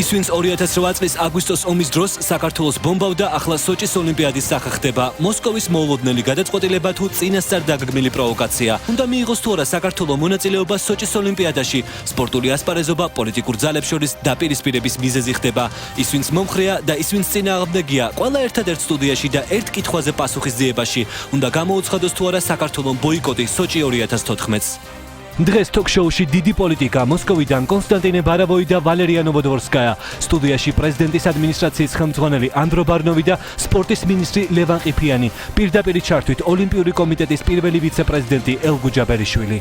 ის ვინც 2008 წლის აგვისტოს ომის დროს საქართველოს ბომბავდა, ახლა სოჭის ოლიმპიადის სახე ხდება. მოსკოვის მოულოდნელი გადაწყვეტილება თუ წინასწარ დაგეგმილი პროვოკაცია. უნდა მიიღოს თუ არა საქართველოს მონაწილეობა სოჭის ოლიმპიადაში. სპორტული ასპარეზობა პოლიტიკურ ძალებს შორის დაპირისპირების მიზეზი ხდება. ის ვინც მომხრეა და ის ვინც წინააღმდეგია, ყველა ერთადერთ სტუდიაში და ერთ კითხვაზე პასუხისძიებაში. უნდა გამოუცხადოს თუ არა საქართველოს ბოიკოტი სოჭი 2014-ს. დღეს თოქ-შოუში დიდი პოლიტიკა მოსკოვიდან კონსტანტინე ბარავოი და ვალერია ნოვოდვორსკაია. სტუდიაში პრეზიდენტის ადმინისტრაციის ხელმძღვანელი ანდრო ბარნოვი და სპორტის მინისტრი ლევან ყიფიანი. პირდაპირ ჩართვით ოლიმპიური კომიტეტის პირველი ვიცე-პრეზიდენტი ელგუ ჯაბერიშვილი.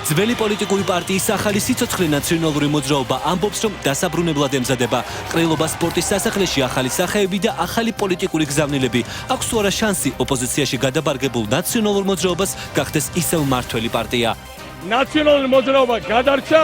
ძველი პოლიტიკური პარტიის ახალი სიცოცხლე ნაციონალური მოძრაობა ამბობს, რომ დასაბრუნებლად ემზადება. ყრილობა სპორტის სასახლეში ახალი სახეები და ახალი პოლიტიკური გზავნილები. აქვს თუ არა შანსი ოპოზიციაში გადაბარგებულ ნაციონალურ მოძრაობას გახდეს ისევ მართველი პარტია. ნაციონალური მოძრაობა გადარჩა,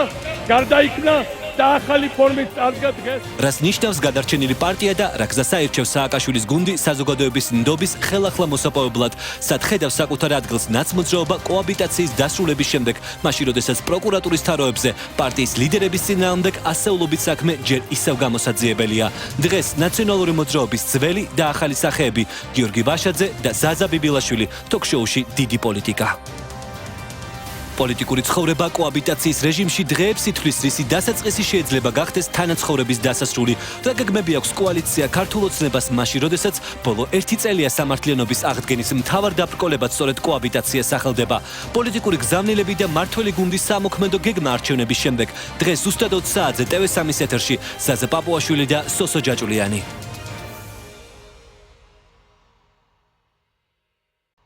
გარდაიქმნა და ახალი ფორმით წარდგა დღეს. რას ნიშნავს გადარჩენილი პარტია და რა გზას აირჩევს სააკაშვილის გუნდი საზოგადოების ნდობის ხელახლა მოსაპოვებლად? სად ხედავს საკუთარ ადგილს ნაცმოძრაობა კოაბიტაციის დასრულების შემდეგ, მაშინ როდესაც პროკურატურის თაროებზე პარტიის ლიდერების წინააღმდეგ ასეულობით საქმე ჯერ ისევ გამოსაძიებელია. დღეს ნაციონალური მოძრაობის ძველი და ახალი სახეები გიორგი ვაშაძე და ზაზა ბიბილაშვილი თოქ-შოუში დიდი პოლიტიკა. პოლიტიკური ცხოვრება კოაბიტაციის რეჟიმში დღეებს ითვლის, რისი დასაწყისი შეიძლება გახდეს თანაცხოვრების დასასრული. რა გეგმები აქვს კოალიცია ქართულ ოცნებას მაშინ, როდესაც ბოლო 1 წელია სამართლიანობის აღდგენის მთავარ დაბრკოლებად სწორედ კოაბიტაცია სახელდება. პოლიტიკური გზავნილები და მართველი გუნდის სამოქმედო გეგმა არჩევნების შემდეგ დღეს ზუსტად 20 საათზე TV3-ის ეთერში ზაზა პაპუაშვილი და სოსო ჯაჭულიანი.